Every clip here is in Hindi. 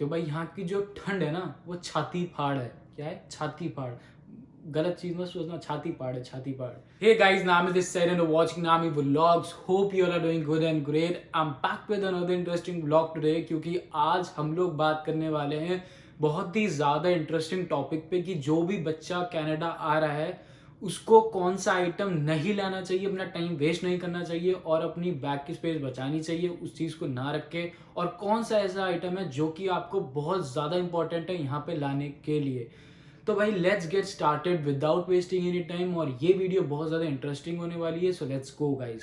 तो भाई यहाँ की जो ठंड है ना वो छाती फाड़ है। क्या है? छाती फाड़। गलत चीज मत सोचना, छाती फाड़ है, छाती फाड़। Hey guys, Naam this side and watching Naami vlogs. Hope you are doing good and great. I am back with another interesting vlog today, क्योंकि आज हम लोग बात करने वाले हैं बहुत ही ज्यादा इंटरेस्टिंग टॉपिक पे कि जो भी बच्चा कनाडा आ रहा है उसको कौन सा आइटम नहीं लाना चाहिए, अपना टाइम वेस्ट नहीं करना चाहिए और अपनी बैग की स्पेस बचानी चाहिए, उस चीज़ को ना रख के। और कौन सा ऐसा आइटम है जो कि आपको बहुत ज़्यादा इंपॉर्टेंट है यहाँ पे लाने के लिए। तो भाई let's get started without wasting any time, और ये वीडियो बहुत ज़्यादा इंटरेस्टिंग होने वाली है। So let's go guys.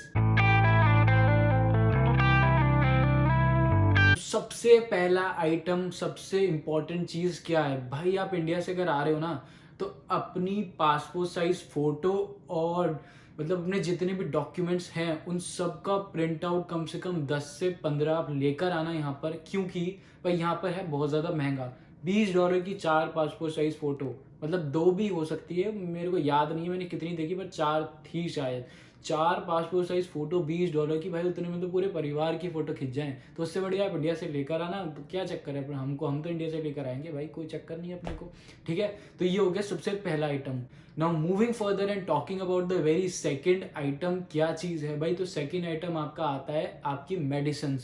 सबसे पहला आइटम, सबसे इंपॉर्टेंट चीज क्या है भाई? आप इंडिया से अगर आ रहे हो ना तो अपनी पासपोर्ट साइज फोटो और मतलब अपने जितने भी डॉक्यूमेंट्स हैं उन सब का प्रिंट आउट कम से कम 10 से 15 आप लेकर आना यहाँ पर, क्योंकि भाई यहाँ पर है बहुत ज़्यादा महंगा। $20 की 4 पासपोर्ट साइज फोटो, मतलब 2 भी हो सकती है, मेरे को याद नहीं है मैंने कितनी देखी, पर 4 थी शायद। 4 पासपोर्ट साइज फोटो $20 की, भाई उतने में तो पूरे परिवार की फोटो खिंच जाए। तो उससे बढ़िया आप इंडिया से लेकर आना। तो क्या चक्कर है पर हमको, हम तो इंडिया से लेकर आएंगे भाई, कोई चक्कर नहीं है अपने को। ठीक है, तो ये हो गया सबसे पहला item. Now moving further and talking about the very second item, क्या चीज है भाई? तो सेकेंड आइटम आपका आता है आपकी मेडिसिन।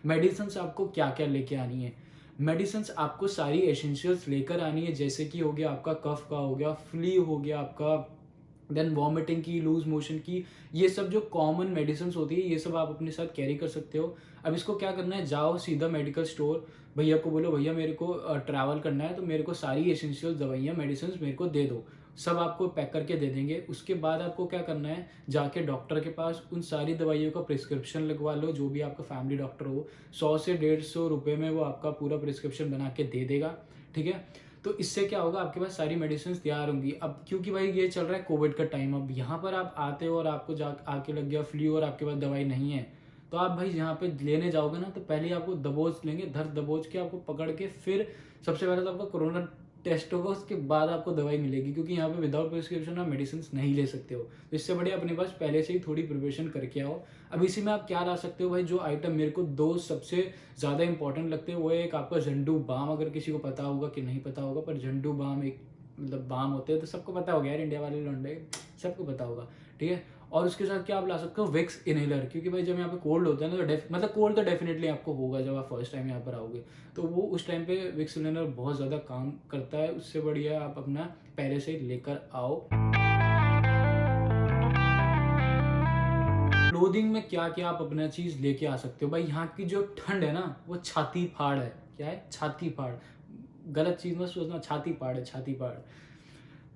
मेडिसिन आपको क्या क्या लेके आनी है? मेडिसिन आपको सारी एसेंशियल्स लेकर आनी है, जैसे कि हो गया आपका कफ का, हो गया फ्लू, हो गया आपका देन वॉमिटिंग की, लूज मोशन की। ये सब जो कॉमन मेडिसिन होती है ये सब आप अपने साथ कैरी कर सकते हो। अब इसको क्या करना है, जाओ सीधा मेडिकल स्टोर, भैया को बोलो भैया मेरे को ट्रैवल करना है तो मेरे को सारी एसेंशियल दवाइयाँ मेडिसिन मेरे को दे दो। सब आपको पैक करके दे देंगे। उसके बाद आपको क्या करना है, जाके डॉक्टर के पास उन सारी दवाइयों का प्रिस्क्रिप्शन लगवा लो, जो भी आपका फैमिली डॉक्टर हो। 100 से 150 रुपये में वो आपका पूरा प्रिस्क्रिप्शन बना के दे देगा। ठीक है, तो इससे क्या होगा, आपके पास सारी मेडिसिन तैयार होंगी। अब क्योंकि भाई ये चल रहा है कोविड का टाइम, अब यहाँ पर आप आते हो और आपको जा आके लग गया फ्लू और आपके पास दवाई नहीं है, तो आप भाई यहाँ पे लेने जाओगे ना तो पहले आपको दबोच लेंगे, धर दबोच के आपको पकड़ के, फिर सबसे पहले तो आपका कोरोना टेस्ट होगा, उसके बाद आपको दवाई मिलेगी, क्योंकि यहाँ पे विदाउट प्रिस्क्रिप्शन आप मेडिसिन नहीं ले सकते हो। तो इससे बढ़िया अपने पास पहले से ही थोड़ी प्रिपरेशन करके आओ। अब इसी में आप क्या ला सकते हो भाई? जो आइटम मेरे को दो सबसे ज़्यादा इंपॉर्टेंट लगते हैं वो है एक आपका झंडू बाम, अगर किसी को पता होगा कि नहीं पता होगा, पर झंडू बाम एक मतलब बाम होते हैं तो सबको पता होगा यार, इंडिया वाले लौंडे सबको पता होगा। ठीक है, और उसके साथ क्या आप ला सकते हो, विक्स इनहेलर, क्योंकि भाई जब यहाँ पे कोल्ड होता है ना तो मतलब कोल्ड तो डेफिनेटली आपको होगा जब आप फर्स्ट टाइम यहाँ पर आओगे, तो वो उस टाइम पे विक्स इनहेलर बहुत ज़्यादा काम करता है। उससे बढ़िया आप अपना पहले से ही लेकर आओ। क्लोथिंग में क्या क्या आप अपना चीज लेके आ सकते हो भाई? यहाँ की जो ठंड है ना वो छाती फाड़ है। क्या है? छाती फाड़। गलत चीज मत सोचना, छाती फाड़ है, छाती फाड़।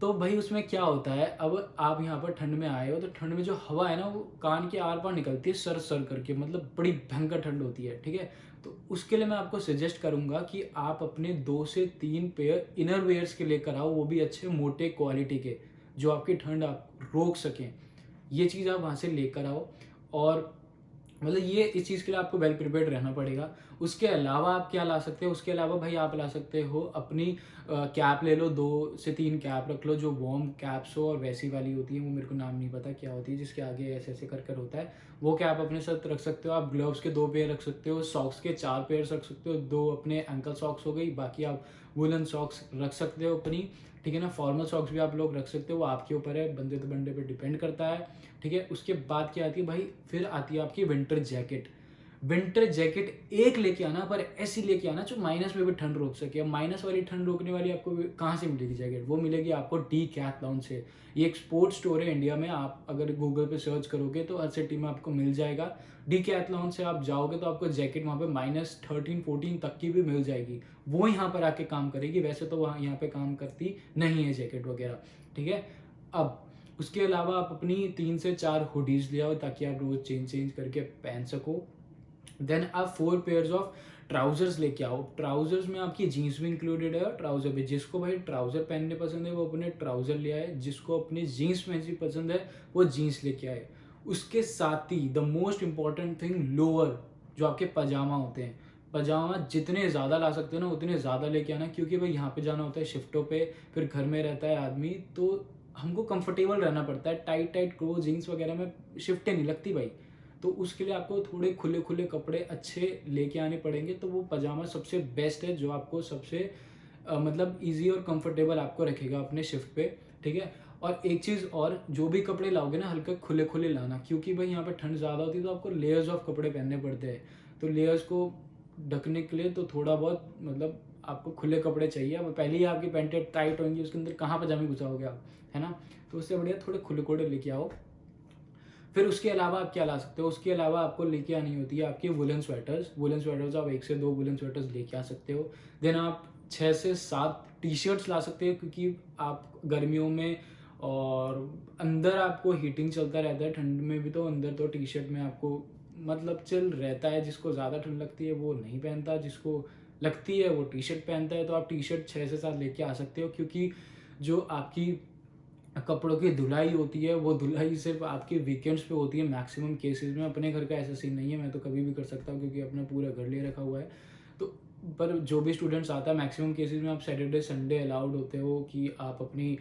तो भाई उसमें क्या होता है, अब आप यहाँ पर ठंड में आए हो तो ठंड में जो हवा है ना वो कान के आर पार निकलती है सर सर करके, मतलब बड़ी भयंकर ठंड होती है। ठीक है, तो उसके लिए मैं आपको सजेस्ट करूंगा कि आप अपने 2 से 3 पेयर इनर वेयर्स के लेकर आओ, वो भी अच्छे मोटे क्वालिटी के, जो आपकी ठंड आप रोक सकें। ये चीज़ आप वहाँ से लेकर आओ। और मतलब ये इस चीज़ के लिए आपको वेल प्रिपेयर्ड रहना पड़ेगा। उसके अलावा आप क्या ला सकते हो? उसके अलावा भाई आप ला सकते हो अपनी कैप ले लो, 2 से 3 कैप रख लो, जो वार्म कैप्स हो, और वैसी वाली होती है वो मेरे को नाम नहीं पता क्या होती है, जिसके आगे ऐसे ऐसे कर कर होता है, वो कैप अपने साथ रख सकते हो। आप ग्लव्स के 2 पेयर रख सकते हो, सॉक्स के 4 पेयर रख सकते हो, 2 अपने एंकल सॉक्स हो गई, बाकी आप वुलन सॉक्स रख सकते हो अपनी। ठीक है ना, फॉर्मल सॉक्स भी आप लोग रख सकते हो, वो आपके ऊपर है, बंदे तो बंदे पे डिपेंड करता है। ठीक है, उसके बाद क्या आती है भाई, फिर आती है आपकी विंटर जैकेट। विंटर जैकेट एक लेके आना, पर ऐसी लेके आना जो माइनस में भी ठंड रोक सके। अब माइनस वाली ठंड रोकने वाली आपको कहाँ से मिलेगी जैकेट? वो मिलेगी आपको डीकैथलॉन से। ये एक स्पोर्ट्स स्टोर है इंडिया में, आप अगर गूगल पे सर्च करोगे तो हर सिटी में आपको मिल जाएगा। डीकैथलॉन से आप जाओगे तो आपको जैकेट वहाँ पे -13-14 तक की भी मिल जाएगी। वो यहाँ पर आके काम करेगी, वैसे तो वहाँ यहाँ पे काम करती नहीं है जैकेट वगैरह। ठीक है, अब उसके अलावा आप अपनी 3 से 4 हुडीज ले आओ, ताकि आप रोज चेंज करके पहन सको। देन आप 4 पेयर्स ऑफ ट्राउजर्स लेके आओ। ट्राउजर्स में आपकी जीन्स भी इंक्लूडेड है और ट्राउजर भी। जिसको भाई ट्राउजर पहनने पसंद है वो अपने ट्राउजर ले आए, जिसको अपनी जीन्स पहननी पसंद है वो जीन्स लेके आए। उसके साथ ही the most important thing, lower, जो आपके पजामा होते हैं। पजामा जितने ज़्यादा ला सकते हो ना उतने ज़्यादा लेके आना, क्योंकि भाई यहाँ पे जाना होता है शिफ्टों पे, फिर घर में रहता है आदमी, तो हमको कंफर्टेबल रहना पड़ता है। टाइट टाइट क्लोथ जीन्स वगैरह में शिफ्टें नहीं लगती भाई, तो उसके लिए आपको थोड़े खुले खुले कपड़े अच्छे लेके आने पड़ेंगे। तो वो पजामा सबसे बेस्ट है, जो आपको सबसे मतलब ईजी और कंफर्टेबल आपको रखेगा अपने शिफ्ट पे, ठीक है। और एक चीज़ और, जो भी कपड़े लाओगे ना हल्का खुले खुले लाना, क्योंकि भाई यहाँ पे ठंड ज़्यादा होती है तो आपको लेयर्स ऑफ कपड़े पहनने पड़ते हैं। तो लेयर्स को ढकने के लिए तो थोड़ा बहुत मतलब आपको खुले कपड़े चाहिए। अब पहले ही आपकी पैंटें टाइट होंगी, उसके अंदर कहाँ पजामे घुसाओगे आप, है ना। तो उससे बढ़िया थोड़े खुले खुले लेके आओ। फिर उसके अलावा आप क्या ला सकते हो, उसके अलावा आपको लेके आनी होती है आपके वुलन स्वेटर्स। वुलन स्वेटर्स आप 1 से 2 वुलन स्वेटर्स लेके आ सकते हो। देन आप 6 से 7 टी शर्ट्स ला सकते हो, क्योंकि आप गर्मियों में और अंदर आपको हीटिंग चलता रहता है, ठंड में भी तो अंदर तो टी शर्ट में आपको मतलब चिल रहता है। जिसको ज़्यादा ठंड लगती है वो नहीं पहनता, जिसको लगती है वो टी शर्ट पहनता है। तो आप टी शर्ट 6 से 7 लेके आ सकते हो, क्योंकि जो आपकी कपड़ों की धुलाई होती है वो धुलाई सिर्फ आपके वीकेंड्स पे होती है मैक्सिमम केसेस में। अपने घर का ऐसा सीन नहीं है, मैं तो कभी भी कर सकता हूँ क्योंकि अपना पूरा घर ले रखा हुआ है। तो पर जो भी स्टूडेंट्स आता है मैक्सिमम केसेस में आप सैटरडे संडे अलाउड होते हो कि आप अपनी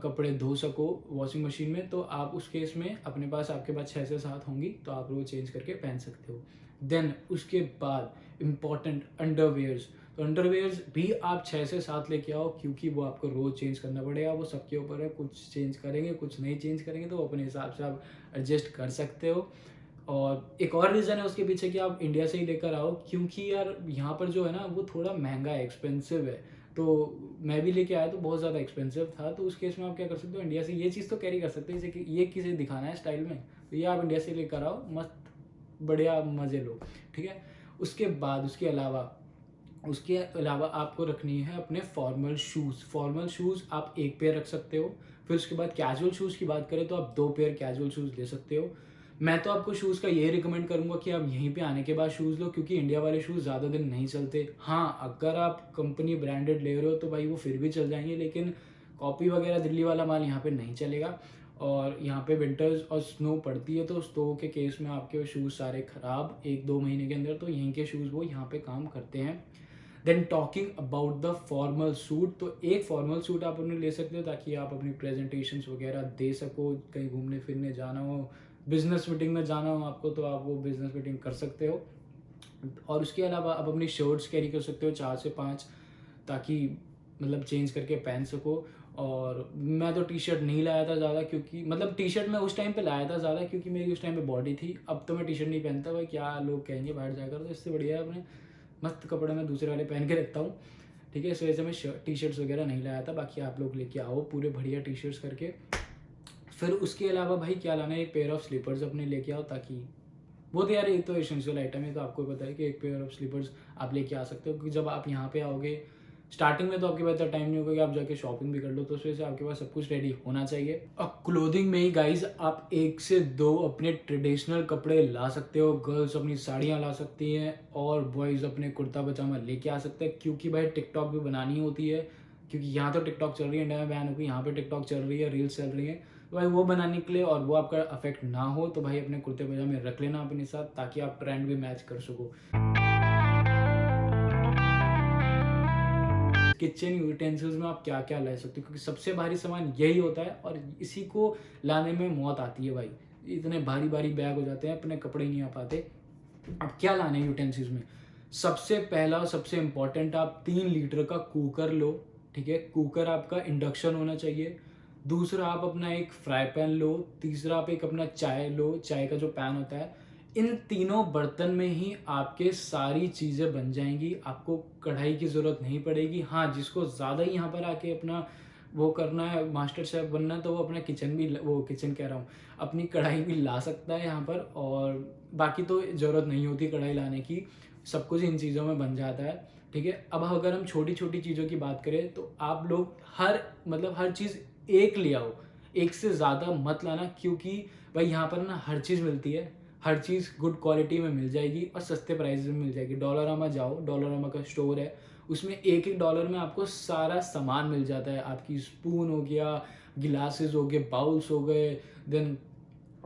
कपड़े धो सको वॉशिंग मशीन में। तो आप उस केस में अपने पास आपके पास 6 से 7 होंगी, तो आप रोज चेंज करके पहन सकते हो। देन उसके बाद इम्पॉर्टेंट अंडरवेयर्स। तो अंडरवेयर्स भी आप 6 से 7 लेके आओ, क्योंकि वो आपको रोज़ चेंज करना पड़ेगा। वो सबके ऊपर है, कुछ चेंज करेंगे कुछ नहीं चेंज करेंगे, तो अपने हिसाब से आप एडजस्ट कर सकते हो। और एक और रीज़न है उसके पीछे कि आप इंडिया से ही लेकर आओ, क्योंकि यार यहाँ पर जो है ना वो थोड़ा महंगा है, एक्सपेंसिव है। तो मैं भी लेके आया तो बहुत ज़्यादा एक्सपेंसिव था। तो उस केस में आप क्या कर सकते हो, इंडिया से ये चीज़ तो कैरी कर सकते हो, जैसे कि ये किसी दिखाना है स्टाइल में, तो ये आप इंडिया से लेकर आओ, मस्त बढ़िया मज़े लो, ठीक है। उसके बाद उसके अलावा आपको रखनी है अपने फॉर्मल शूज़। फॉर्मल शूज़ आप 1 पेयर रख सकते हो। फिर उसके बाद कैजुअल शूज़ की बात करें तो आप 2 पेयर कैजुअल शूज़ ले सकते हो। मैं तो आपको शूज़ का ये रिकमेंड करूँगा कि आप यहीं पे आने के बाद शूज़ लो, क्योंकि इंडिया वाले शूज़ ज़्यादा दिन नहीं चलते। हाँ, अगर आप कंपनी ब्रांडेड ले रहे हो तो भाई वो फिर भी चल जाएंगे, लेकिन कॉपी वगैरह दिल्ली वाला माल यहाँ पे नहीं चलेगा। और यहाँ पे विंटर्स और स्नो पड़ती है, तो स्नो के केस में आपके शूज़ सारे ख़राब 1-2 महीने के अंदर। तो यहीं के शूज़ वो यहाँ पे काम करते हैं। Then talking about the formal suit, तो एक फॉर्मल सूट आप उन्हें ले सकते हो ताकि आप अपनी प्रेजेंटेशंस वगैरह दे सको। कहीं घूमने फिरने जाना हो, बिजनेस मीटिंग में जाना हो आपको, तो आप वो बिजनेस मीटिंग कर सकते हो। और उसके अलावा आप अपनी शर्ट्स कैरी कर सकते हो 4 से 5, ताकि मतलब चेंज करके पहन सको। और मैं तो टी शर्ट नहीं लाया था ज़्यादा, क्योंकि मतलब टी शर्ट मैं उस टाइम पे लाया था ज़्यादा क्योंकि मेरी उस टाइम पे बॉडी थी। अब तो मैं टी शर्ट नहीं पहनता, भाई क्या लोग कहेंगे बाहर जाकर, तो इससे बढ़िया है अपने मस्त कपड़े मैं दूसरे वाले पहन के रखता हूँ, ठीक है। इस वजह से मैं टी शर्ट्स वगैरह नहीं लाया था। बाकी आप लोग लेके आओ पूरे बढ़िया टी शर्ट्स करके। फिर उसके अलावा भाई क्या लाना है, एक पेयर ऑफ स्लीपर्स अपने लेके आओ, ताकि वो तो यार ये तो एसेंशियल आइटम है, तो आपको पता है कि एक पेयर ऑफ स्लीपर्स आप लेके आ सकते हो। क्योंकि जब आप यहाँ पे आओगे स्टार्टिंग में तो आपके पास इतना टाइम नहीं होगा कि आप जाके शॉपिंग भी कर लो, तो उस वजह से आपके पास सब कुछ रेडी होना चाहिए। और क्लोथिंग में ही गाइज आप 1 से 2 अपने ट्रेडिशनल कपड़े ला सकते हो। गर्ल्स अपनी साड़ियाँ ला सकती हैं और बॉयज़ अपने कुर्ता पजामा लेके आ सकते हैं, क्योंकि भाई टिकटॉक भी बनानी होती है। क्योंकि यहाँ तो टिकटॉक चल रही है, इंडिया में बैन होगी, यहाँ पे टिकटॉक चल रही है, रील्स चल रही है, तो भाई वो बनाने के लिए और वो आपका अफेक्ट ना हो, तो भाई अपने कुर्ते पजामे रख लेना अपने साथ, ताकि आप ट्रेंड भी मैच कर सको। किचन यूटेंसिल्स में आप क्या क्या ले सकते हो, क्योंकि सबसे भारी सामान यही होता है और इसी को लाने में मौत आती है भाई। इतने भारी भारी बैग हो जाते हैं, अपने कपड़े नहीं आ पाते। अब क्या लाने हैं यूटेंसिल्स में, सबसे पहला और सबसे इम्पॉर्टेंट, आप 3 लीटर का कुकर लो, ठीक है। कुकर आपका इंडक्शन होना चाहिए। दूसरा आप अपना एक फ्राई पैन लो। तीसरा आप एक अपना चाय लो, चाय का जो पैन होता है। इन तीनों बर्तन में ही आपके सारी चीज़ें बन जाएंगी, आपको कढ़ाई की ज़रूरत नहीं पड़ेगी। हाँ, जिसको ज़्यादा ही यहाँ पर आके अपना वो करना है, मास्टर शेफ बनना है, तो वो अपना किचन भी, वो किचन कह रहा हूँ, अपनी कढ़ाई भी ला सकता है यहाँ पर। और बाकी तो ज़रूरत नहीं होती कढ़ाई लाने की, सब कुछ इन चीज़ों में बन जाता है, ठीक है। अब अगर हम छोटी छोटी चीज़ों की बात करें तो आप लोग हर चीज़ एक ले आओ, एक से ज़्यादा मत लाना, क्योंकि भाई यहाँ पर ना हर चीज़ मिलती है, हर चीज़ गुड क्वालिटी में मिल जाएगी और सस्ते प्राइस में मिल जाएगी। डॉलरामा जाओ, डॉलरामा का स्टोर है, उसमें $1 में आपको सारा सामान मिल जाता है। आपकी स्पून हो गया, गिलासेस हो गए, बाउल्स हो गए, देन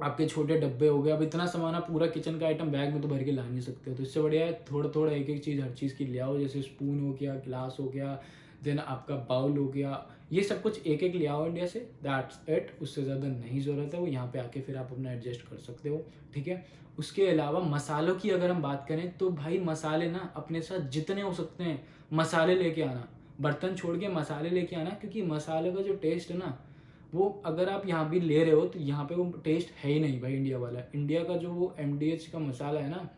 आपके छोटे डब्बे हो गए। अब इतना सामान आप पूरा किचन का आइटम बैग में तो भर के ला नहीं सकते हो, तो इससे बढ़िया है थोड़ा थोड़ा एक एक चीज़ हर चीज़ की ले आओ। जैसे स्पून हो गया, गिलास हो गया, देन आपका बाउल हो गया, ये सब कुछ एक एक ले आओ इंडिया से, दैट्स इट, उससे ज़्यादा नहीं ज़रूरत है। वो यहाँ पे आके फिर आप अपना एडजस्ट कर सकते हो, ठीक है। उसके अलावा मसालों की अगर हम बात करें तो भाई मसाले ना अपने साथ जितने हो सकते हैं मसाले लेके आना, बर्तन छोड़ के मसाले लेके आना, क्योंकि मसाले का जो टेस्ट है ना वो अगर आप यहाँ भी ले रहे हो तो यहाँ पे वो टेस्ट है ही नहीं भाई इंडिया वाला। इंडिया का जो वो MDH का मसाला है ना,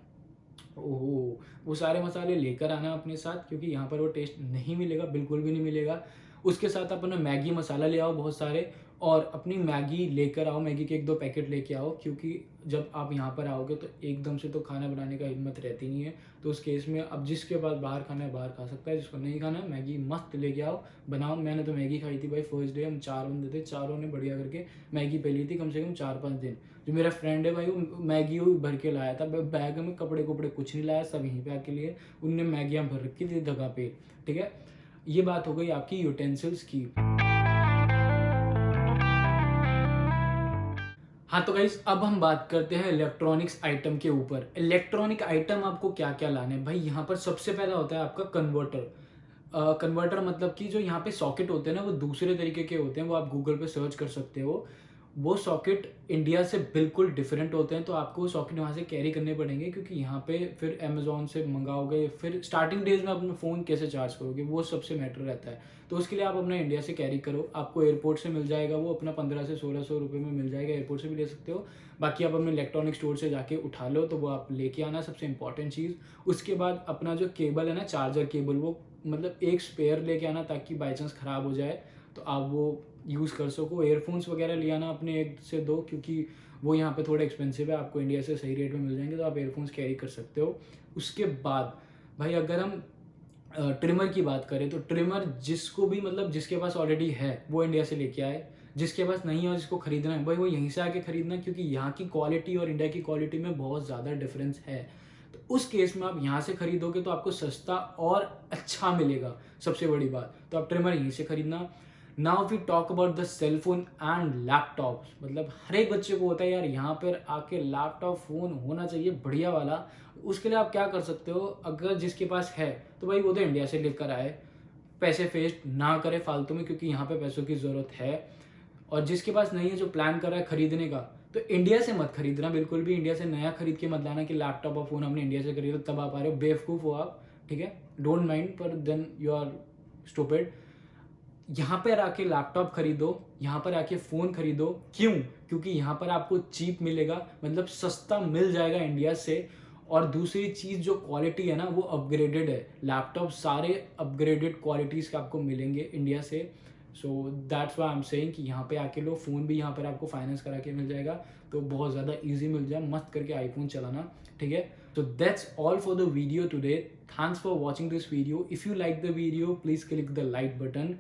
ओहो, वो सारे मसाले लेकर आना अपने साथ, क्योंकि यहाँ पर वो टेस्ट नहीं मिलेगा, बिल्कुल भी नहीं मिलेगा। उसके साथ अपना मैगी मसाला ले आओ बहुत सारे, और अपनी मैगी लेकर आओ, मैगी के 1-2 पैकेट लेके आओ, क्योंकि जब आप यहाँ पर आओगे तो एकदम से तो खाना बनाने का हिम्मत रहती नहीं है। तो उस केस में अब जिसके पास बाहर खाना है बाहर खा सकता है, जिसको नहीं खाना है मैगी मस्त लेके आओ, बनाओ। मैंने तो मैगी खाई थी भाई फर्स्ट डे, हम 4 बंदे थे, चारों ने बढ़िया करके मैगी पी ली थी कम से कम 4-5 दिन। जो मेरा फ्रेंड है भाई वो मैगी वो भर के लाया था बैग में, कपड़े कुपड़े कुछ नहीं लाया, सब यहीं पे आके लिए, उनने मैगियाँ भर रखी थी जगह पे, ठीक है। ये बात हो गई आपकी यूटेंसिल्स की। हाँ तो गाइस अब हम बात करते हैं इलेक्ट्रॉनिक्स आइटम के ऊपर। इलेक्ट्रॉनिक आइटम आपको क्या क्या लाने हैं भाई, यहाँ पर सबसे पहला होता है आपका कन्वर्टर। कन्वर्टर मतलब कि जो यहाँ पे सॉकेट होते हैं ना वो दूसरे तरीके के होते हैं, वो आप गूगल पे सर्च कर सकते हो। वो सॉकेट इंडिया से बिल्कुल डिफरेंट होते हैं, तो आपको सॉकेट वहाँ से कैरी करने पड़ेंगे, क्योंकि यहाँ पे फिर अमेजोन से मंगाओगे, फिर स्टार्टिंग डेज में अपना फ़ोन कैसे चार्ज करोगे, वो सबसे मैटर रहता है। तो उसके लिए आप अपना इंडिया से कैरी करो, आपको एयरपोर्ट से मिल जाएगा, वो अपना 1500 से 1600 रुपये में मिल जाएगा, एयरपोर्ट से भी ले सकते हो। बाकी आप अपने इलेक्ट्रॉनिक स्टोर से जाके उठा लो, तो वो आप लेके आना सबसे इंपॉर्टेंट चीज़। उसके बाद अपना जो केबल है ना, चार्जर केबल, वो मतलब एक स्पेयर लेके आना, ताकि बाई चांस ख़राब हो जाए तो आप वो यूज़ कर सको। एयरफोन्स वगैरह ले आना अपने 1 से 2, क्योंकि वो यहाँ पे थोड़े एक्सपेंसिव है, आपको इंडिया से सही रेट में मिल जाएंगे, तो आप एयरफोन्स कैरी कर सकते हो। उसके बाद भाई अगर हम ट्रिमर की बात करें तो ट्रिमर जिसको भी मतलब जिसके पास ऑलरेडी है वो इंडिया से लेके आए, जिसके पास नहीं है और जिसको खरीदना है भाई वो यहीं से आके खरीदना, क्योंकि यहाँ की क्वालिटी और इंडिया की क्वालिटी में बहुत ज़्यादा डिफरेंस है। तो उस केस में आप यहाँ से खरीदोगे तो आपको सस्ता और अच्छा मिलेगा, सबसे बड़ी बात। तो आप ट्रिमर यहीं से खरीदना। Now we talk about the cell phone and laptop. मतलब हर एक बच्चे को होता है यार यहाँ पर आके लैपटॉप फ़ोन होना चाहिए बढ़िया वाला। उसके लिए आप क्या कर सकते हो, अगर जिसके पास है तो भाई वो तो इंडिया से लेकर आए, पैसे वेस्ट ना करे फालतू में, क्योंकि यहाँ पे पैसों की ज़रूरत है। और जिसके पास नहीं है, जो प्लान कर रहा है खरीदने का, तो इंडिया से मत खरीदना बिल्कुल भी। इंडिया से नया खरीद के मत लाना कि लैपटॉप और फ़ोन हमने इंडिया से खरीदा तब आप आ रहे हो, बेवकूफ़ हो आप, ठीक है। डोंट माइंड, पर देन यू आर स्टूपिड। यहाँ पर आके लैपटॉप खरीदो, यहाँ पर आके फ़ोन खरीदो। क्यों? क्योंकि यहाँ पर आपको चीप मिलेगा, मतलब सस्ता मिल जाएगा इंडिया से। और दूसरी चीज़ जो क्वालिटी है ना वो अपग्रेडेड है, लैपटॉप सारे अपग्रेडेड क्वालिटीज़ के आपको मिलेंगे इंडिया से। So that's why I am saying कि यहाँ पे आके लो। फ़ोन भी यहाँ पर आपको फाइनेंस करा के मिल जाएगा, तो बहुत ज़्यादा ईजी मिल जाए, मस्त करके आईफोन चलाना, ठीक है। So that's all for the video today. Thanks for watching this video. If you like the video, please click the like button.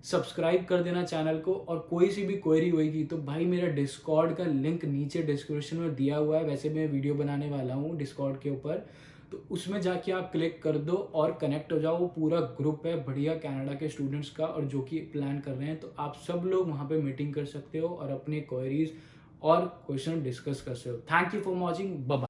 Subscribe कर देना चैनल को, और कोई सी भी क्वेरी होगी तो भाई मेरा डिस्कॉर्ड का लिंक नीचे डिस्क्रिप्शन में दिया हुआ है। वैसे मैं वीडियो बनाने वाला हूँ डिस्कॉर्ड के ऊपर, तो उसमें जाके आप क्लिक कर दो और कनेक्ट हो जाओ। वो पूरा ग्रुप है बढ़िया कनाडा के स्टूडेंट्स का, और जो कि प्लान कर रहे हैं, तो आप सब लोग वहाँ पे मीटिंग कर सकते हो और अपने क्वेरीज और क्वेश्चन डिस्कस कर सकते हो। Thank you for watching, bye bye.